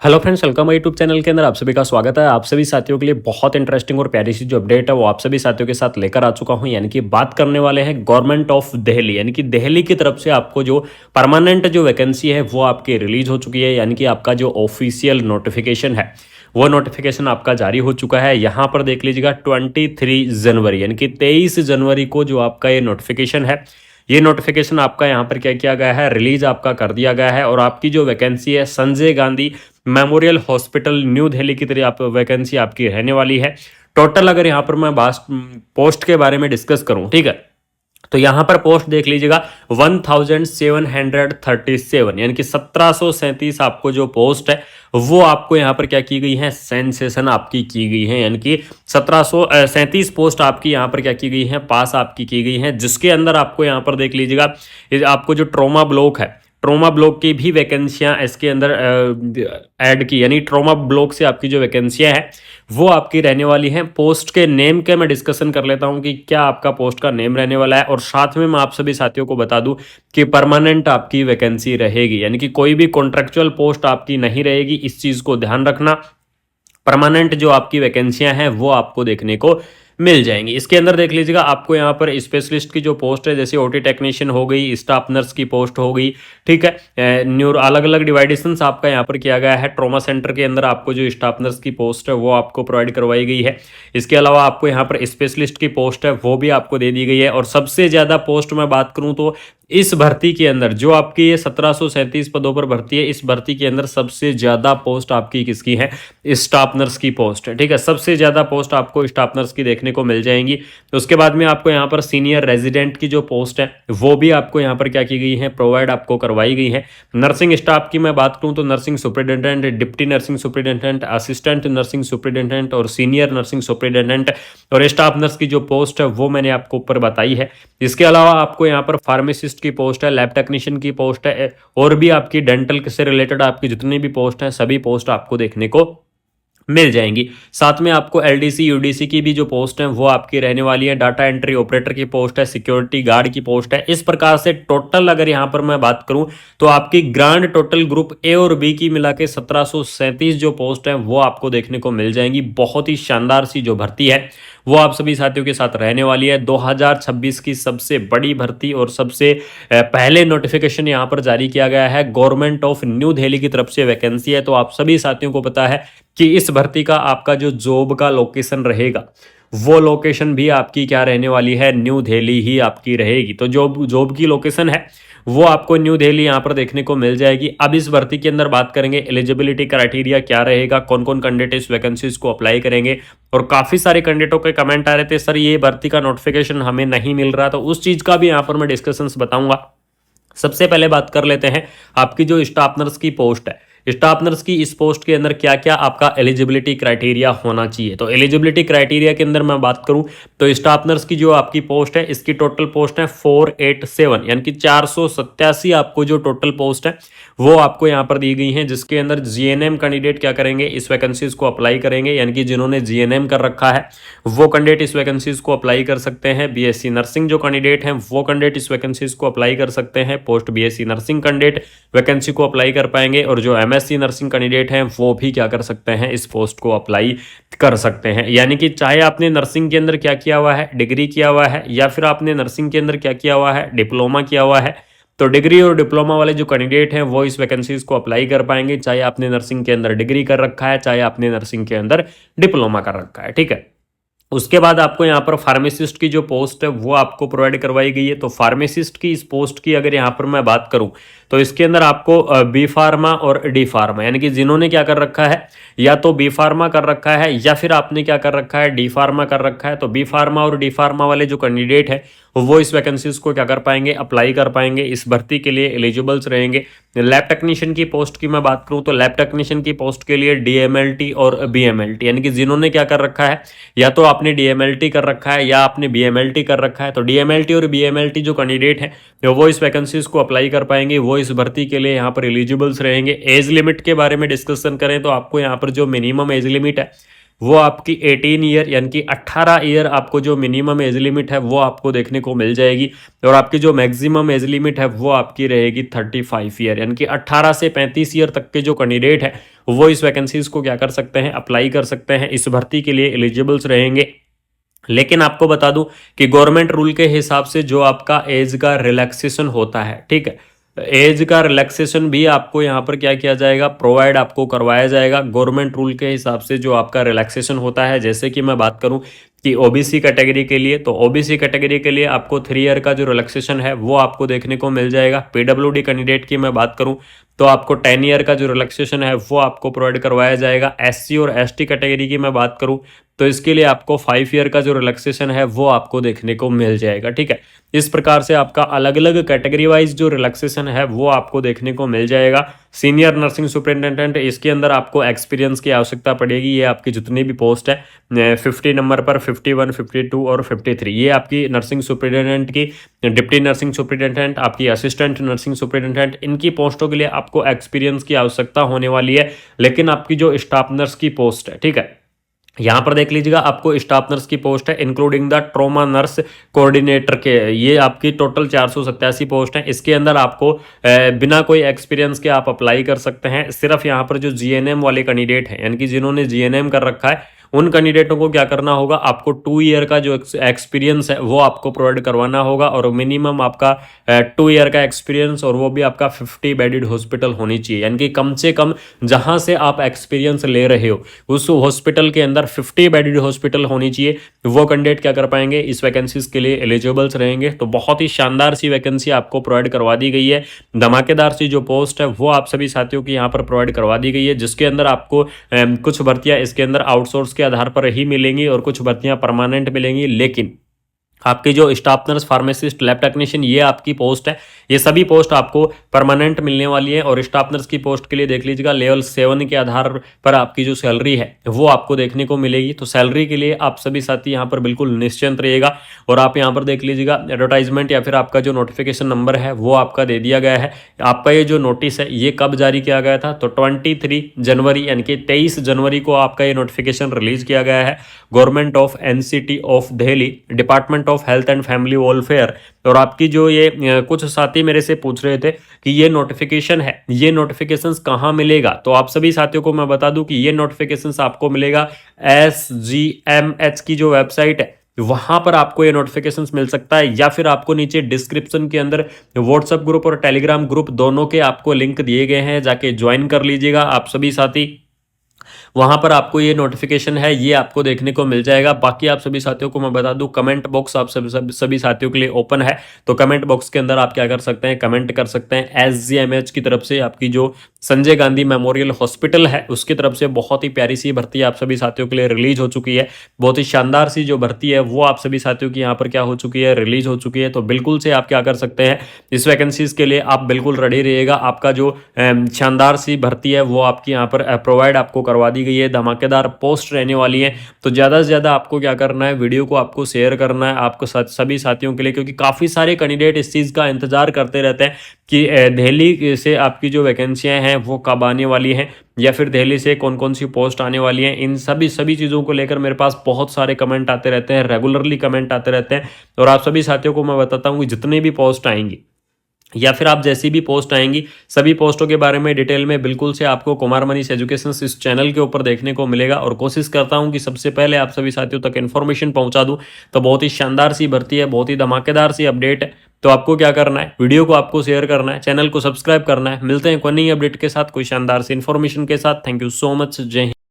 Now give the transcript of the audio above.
Hello friends, welcome my YouTube channel के अंदर आप सभी का स्वागत है। आप सभी साथियों के लिए बहुत इंटरेस्टिंग और प्यारी सी जो अपडेट है वो आप सभी साथियों के साथ लेकर आ चुका हूं। यानी कि बात करने वाले हैं गवर्नमेंट ऑफ दिल्ली, यानी कि दिल्ली की तरफ से आपको जो परमानेंट जो वैकेंसी है वो आपकी रिलीज हो चुकी है। यानी कि आपका जो ऑफिशियल नोटिफिकेशन है वो नोटिफिकेशन आपका जारी हो चुका है। यहाँ पर देख लीजिएगा 23 जनवरी यानी कि 23 जनवरी को जो आपका ये नोटिफिकेशन है, ये नोटिफिकेशन आपका यहाँ पर क्या किया गया है, रिलीज आपका कर दिया गया है। और आपकी जो वैकेंसी है Sanjay Gandhi memorial hospital new Delhi की तरह आप वैकेंसी आपकी रहने वाली है। टोटल अगर यहाँ पर मैं पोस्ट के बारे में डिस्कस करूँ, ठीक है, तो यहां पर पोस्ट देख लीजिएगा 1737 यानी कि 1737 आपको जो पोस्ट है वो आपको यहां पर क्या की गई है, सेंसेशन आपकी की गई है। यानी कि 1737 पोस्ट आपकी यहां पर क्या की गई है, पास आपकी की गई है। जिसके अंदर आपको यहां पर देख लीजिएगा आपको जो ट्रॉमा ब्लॉक है, ट्रॉमा ब्लॉक की भी वैकेंसियां इसके अंदर ऐड की, यानी ट्रॉमा ब्लॉक से आपकी जो वैकेंसियां है वो आपकी रहने वाली हैं। पोस्ट के नेम के मैं डिस्कशन कर लेता हूं कि क्या आपका पोस्ट का नेम रहने वाला है, और साथ में मैं आप सभी साथियों को बता दूं कि परमानेंट आपकी वैकेंसी रहेगी, यानी कि कोई भी कॉन्ट्रेक्चुअल पोस्ट आपकी नहीं रहेगी। इस चीज को ध्यान रखना, परमानेंट जो आपकी वैकेंसियां हैं वो आपको देखने को मिल जाएंगी। इसके अंदर देख लीजिएगा आपको यहाँ पर स्पेशलिस्ट की जो पोस्ट है, जैसे ओटी टेक्नीशियन हो गई, स्टाफ नर्स की पोस्ट हो गई, ठीक है, न्यूरो अलग अलग डिवाइडेशन आपका यहाँ पर किया गया है। ट्रॉमा सेंटर के अंदर आपको जो स्टाफ नर्स की पोस्ट है वो आपको प्रोवाइड करवाई गई है। इसके अलावा आपको यहाँ पर स्पेशलिस्ट की पोस्ट है वो भी आपको दे दी गई है। और सबसे ज्यादा पोस्ट मैं बात करूँ तो इस भर्ती के अंदर जो आपकी ये 1737 पदों पर भर्ती है, इस भर्ती के अंदर सबसे ज्यादा पोस्ट आपकी किसकी है, स्टाफ नर्स की पोस्ट है, ठीक है। सबसे ज्यादा पोस्ट आपको स्टाफ नर्स की देखने को मिल जाएंगी। उसके बाद में आपको यहाँ पर सीनियर रेजिडेंट की जो पोस्ट है वो भी आपको यहाँ पर क्या की गई है, प्रोवाइड आपको करवाई गई है। नर्सिंग स्टाफ की मैं बात करूँ तो nursing superintendent, deputy nursing superintendent, assistant nursing superintendent और सीनियर नर्सिंग सुपरिटेंडेंट और स्टाफ नर्स की जो पोस्ट है वो मैंने आपको ऊपर बताई है। इसके अलावा आपको यहाँ पर फार्मासिस्ट की पोस्ट है, लैब टेक्नीशियन की पोस्ट है, और भी आपकी डेंटल से रिलेटेड आपकी जितनी भी पोस्ट है सभी पोस्ट आपको देखने को मिल जाएंगी। साथ में आपको एलडीसी यूडीसी की भी जो पोस्ट है वो आपकी रहने वाली है। डाटा एंट्री ऑपरेटर की पोस्ट है, सिक्योरिटी गार्ड की पोस्ट है। इस प्रकार से टोटल अगर यहां पर मैं बात करूं तो आपकी ग्रांड टोटल ग्रुप ए और बी की मिला के 1737 जो पोस्ट है वो आपको देखने को मिल जाएंगी। बहुत ही शानदार सी जो भर्ती है वो आप सभी साथियों के साथ रहने वाली है। 2026 की सबसे बड़ी भर्ती और सबसे पहले नोटिफिकेशन यहां पर जारी किया गया है। गवर्नमेंट ऑफ न्यू दिल्ली की तरफ से वैकेंसी है। तो आप सभी साथियों को पता है कि इस भर्ती का आपका जो जॉब का लोकेशन रहेगा वो लोकेशन भी आपकी क्या रहने वाली है, न्यू दिल्ली ही आपकी रहेगी। तो जॉब की लोकेशन है वो आपको न्यू दिल्ली यहाँ पर देखने को मिल जाएगी। अब इस भर्ती के अंदर बात करेंगे एलिजिबिलिटी क्राइटेरिया क्या रहेगा, कौन कौन कैंडिडेट इस वैकेंसीज को अप्लाई करेंगे। और काफी सारे कैंडिडेटों के कमेंट आ रहे थे, सर ये भर्ती का नोटिफिकेशन हमें नहीं मिल रहा, तो उस चीज का भी यहाँ पर मैं डिस्कशन बताऊंगा। सबसे पहले बात कर लेते हैं आपकी जो स्टाफ नर्स की पोस्ट है। स्टाफ नर्स की इस पोस्ट के अंदर क्या क्या आपका एलिजिबिलिटी क्राइटेरिया होना चाहिए। तो एलिजिबिलिटी क्राइटेरिया के अंदर मैं बात करूं तो स्टाफ नर्स की जो आपकी पोस्ट है इसकी टोटल पोस्ट है 487 यानी कि 487 आपको जो टोटल पोस्ट है वो आपको यहां पर दी गई है। जिसके अंदर जीएनएम कैंडिडेट क्या करेंगे, इस वैकेंसीज को अप्लाई करेंगे, यानी कि जिन्होंने जीएनएम कर रखा है वो कैंडिडेट इस वैकेंसीज को अप्लाई कर सकते हैं। बीएससी नर्सिंग जो कैंडिडेट हैं वो कैंडिडेट इस वैकेंसीज को अप्लाई कर सकते हैं। Post BSc nursing candidate vacancy को अप्लाई कर पाएंगे, और जो एमएससी नर्सिंग कैंडिडेट हैं वो भी क्या कर सकते हैं, इस पोस्ट को अप्लाई कर सकते हैं। यानी कि चाहे आपने नर्सिंग के अंदर क्या किया हुआ है, डिग्री किया हुआ है, या फिर आपने नर्सिंग के अंदर क्या किया हुआ है, डिप्लोमा किया हुआ है, तो डिग्री और डिप्लोमा वाले जो कैंडिडेट हैं वो इस वैकेंसीज को अप्लाई कर पाएंगे। चाहे आपने नर्सिंग के अंदर डिग्री कर रखा है, चाहे आपने नर्सिंग के अंदर डिप्लोमा कर रखा है, ठीक है। उसके बाद आपको यहाँ पर फार्मासिस्ट की जो पोस्ट है वो आपको प्रोवाइड करवाई गई है। तो फार्मासिस्ट की इस पोस्ट की अगर यहाँ पर मैं बात करूँ तो इसके अंदर आपको बी फार्मा और डी फार्मा, यानी कि जिन्होंने क्या कर रखा है, या तो बी फार्मा कर रखा है या फिर आपने क्या कर रखा है, डी फार्मा कर रखा है। तो बी फार्मा और डी फार्मा वाले जो कैंडिडेट है वो इस वैकेंसीज को क्या कर पाएंगे, अप्लाई कर पाएंगे, इस भर्ती के लिए एलिजिबल्स रहेंगे। लैब टेक्नीशियन की पोस्ट की मैं बात करूं तो लैब टेक्नीशियन की पोस्ट के लिए डीएमएलटी और बीएमएलटी, यानी कि जिन्होंने क्या कर रखा है, या तो आपने डीएमएलटी कर रखा है या आपने बीएमएलटी कर रखा है। तो डीएमएलटी और बीएमएलटी जो कैंडिडेट हैं वो इस वैकेंसीज को अप्लाई कर पाएंगे, वो इस भर्ती के लिए यहाँ पर एलिजिबल्स रहेंगे। एज लिमिट के बारे में डिस्कशन करें तो आपको यहाँ पर जो मिनिमम एज लिमिट है वो आपकी 18 ईयर यानी कि 18 ईयर आपको जो मिनिमम एज लिमिट है वो आपको देखने को मिल जाएगी। और आपकी जो मैक्सिमम एज लिमिट है वो आपकी रहेगी 35 ईयर, यानी कि 18 से 35 ईयर तक के जो कैंडिडेट है वो इस वैकेंसीज को क्या कर सकते हैं, अप्लाई कर सकते हैं, इस भर्ती के लिए एलिजिबल्स रहेंगे। लेकिन आपको बता दूं कि गवर्नमेंट रूल के हिसाब से जो आपका एज का रिलैक्सेशन होता है, ठीक है, एज का रिलैक्सेशन भी आपको यहाँ पर क्या किया जाएगा, प्रोवाइड आपको करवाया जाएगा गवर्नमेंट रूल के हिसाब से। जो आपका रिलैक्सेशन होता है, जैसे कि मैं बात करूं कि ओबीसी कैटेगरी के लिए, तो ओबीसी कैटेगरी के लिए आपको 3 ईयर का जो रिलैक्सेशन है वो आपको देखने को मिल जाएगा। पीडब्ल्यूडी कैंडिडेट की मैं बात करूं तो आपको 10 ईयर का जो रिलैक्सेशन है वो आपको प्रोवाइड करवाया जाएगा। एससी और एसटी कैटेगरी की मैं बात करूं तो इसके लिए आपको 5 ईयर का जो रिलैक्सेशन है वो आपको देखने को मिल जाएगा, ठीक है। इस प्रकार से आपका अलग अलग कैटेगरी वाइज जो रिलैक्सेशन है वो आपको देखने को मिल जाएगा। सीनियर नर्सिंग सुपरिटेंडेंट, इसके अंदर आपको एक्सपीरियंस की आवश्यकता पड़ेगी। ये आपकी जितनी भी पोस्ट है 50 नंबर पर 51, 52 और 53, ये आपकी नर्सिंग सुपरिटेंडेंट की, डिप्टी नर्सिंग सुपरिटेंडेंट, आपकी असिस्टेंट नर्सिंग सुपरिटेंडेंट, इनकी पोस्टों के लिए आपको एक्सपीरियंस की आवश्यकता होने वाली है। लेकिन आपकी जो स्टाफ नर्स की पोस्ट है, ठीक है, यहां पर देख लीजिएगा आपको स्टाफ नर्स की पोस्ट है including the trauma nurse coordinator के, ये आपकी टोटल 487 पोस्ट है। इसके अंदर आपको बिना कोई एक्सपीरियंस के आप अप्लाई कर सकते हैं। सिर्फ यहां पर जो जीएनएम वाले कैंडिडेट हैं, यानी कि जिन्होंने जीएनएम कर रखा है, उन कैंडिडेटों को क्या करना होगा, आपको 2 ईयर का जो एक्सपीरियंस है वो आपको प्रोवाइड करवाना होगा, और मिनिमम आपका 2 ईयर का एक्सपीरियंस, और वो भी आपका 50 बेडेड हॉस्पिटल होनी चाहिए। यानी कि कम से कम जहां से आप एक्सपीरियंस ले रहे हो उस हॉस्पिटल के अंदर 50 बेडेड हॉस्पिटल होनी चाहिए। वो कैंडिडेट क्या कर पाएंगे, इस वैकेंसीज के लिए एलिजिबल्स रहेंगे। तो बहुत ही शानदार सी वैकेंसी आपको प्रोवाइड करवा दी गई है। धमाकेदार सी जो पोस्ट है वो आप सभी साथियों की यहाँ पर प्रोवाइड करवा दी गई है, जिसके अंदर आपको कुछ भर्तियां इसके अंदर आउटसोर्स के आधार पर ही मिलेंगी और कुछ भर्तियां परमानेंट मिलेंगी। लेकिन आपकी जो staff nurse, pharmacist, lab technician, ये आपकी पोस्ट है, ये सभी पोस्ट आपको परमानेंट मिलने वाली है। और स्टाफ नर्स की पोस्ट के लिए देख लीजिएगा लेवल 7 के आधार पर आपकी जो सैलरी है वो आपको देखने को मिलेगी। तो सैलरी के लिए आप सभी साथी यहाँ पर बिल्कुल निश्चिंत रहिएगा। और आप यहाँ पर देख लीजिएगा एडवर्टाइजमेंट या फिर आपका जो नोटिफिकेशन नंबर है वो आपका दे दिया गया है। आपका ये जो नोटिस है ये कब जारी किया गया था, तो 23 जनवरी यानी कि 23 जनवरी को आपका ये नोटिफिकेशन रिलीज किया गया है। Government of NCT of Delhi, department of health and family welfare. और आपकी जो ये कुछ साथी मेरे से पूछ रहे थे कि ये नोटिफिकेशन है, ये नोटिफिकेशंस कहाँ मिलेगा, तो आप सभी साथियों को मैं बता दूं कि ये नोटिफिकेशंस आपको मिलेगा SGMH की जो वेबसाइट है वहां पर आपको ये नोटिफिकेशंस मिल सकता है, या फिर आपको नीचे डिस्क्रिप्शन के अंदर व्हाट्सएप ग्रुप और टेलीग्राम ग्रुप दोनों के आपको लिंक दिए गए हैं, जाके ज्वाइन कर लीजिएगा आप सभी साथी। वहां पर आपको ये नोटिफिकेशन है ये आपको देखने को मिल जाएगा। बाकी आप सभी साथियों को मैं बता दूं कमेंट बॉक्स आप सभी साथियों के लिए ओपन है। तो कमेंट बॉक्स के अंदर आप क्या कर सकते हैं, कमेंट कर सकते हैं। SGMH की तरफ से आपकी जो संजय गांधी मेमोरियल हॉस्पिटल है उसकी तरफ से बहुत ही प्यारी सी भर्ती आप सभी साथियों के लिए रिलीज हो चुकी है। बहुत ही शानदार सी जो भर्ती है वो आप सभी साथियों की यहाँ पर क्या हो चुकी है, रिलीज हो चुकी है। तो बिल्कुल से आप क्या कर सकते हैं, इस वैकेंसीज के लिए आप बिल्कुल रेडी रहिएगा। आपका जो शानदार सी भर्ती है वो आपकी यहाँ पर प्रोवाइड आपको करवा दी गई है। धमाकेदार पोस्ट रहने वाली है। तो ज़्यादा से ज़्यादा आपको क्या करना है, वीडियो को आपको शेयर करना है आपको सभी साथियों के लिए, क्योंकि काफ़ी सारे कैंडिडेट इस चीज़ का इंतजार करते रहते हैं कि दिल्ली से आपकी जो वैकेंसियाँ हैं वो कब आने वाली हैं, या फिर दिल्ली से कौन कौन सी पोस्ट आने वाली हैं। इन सभी चीज़ों को लेकर मेरे पास बहुत सारे कमेंट आते रहते हैं, रेगुलरली कमेंट आते रहते हैं। और आप सभी साथियों को मैं बताता हूँ कि जितने भी पोस्ट आएंगी या फिर आप जैसी भी पोस्ट आएंगी सभी पोस्टों के बारे में डिटेल में बिल्कुल से आपको कुमार मनीष एजुकेशन इस चैनल के ऊपर देखने को मिलेगा। और कोशिश करता हूं कि सबसे पहले आप सभी साथियों तक इन्फॉर्मेशन पहुंचा दूं। तो बहुत ही शानदार सी भर्ती है, बहुत ही धमाकेदार सी अपडेट है। तो आपको क्या करना है, वीडियो को आपको शेयर करना है, चैनल को सब्सक्राइब करना है। मिलते हैं कोई नई अपडेट के साथ, कोई शानदार सी इन्फॉर्मेशन के साथ। Thank you so much. जय हिंद।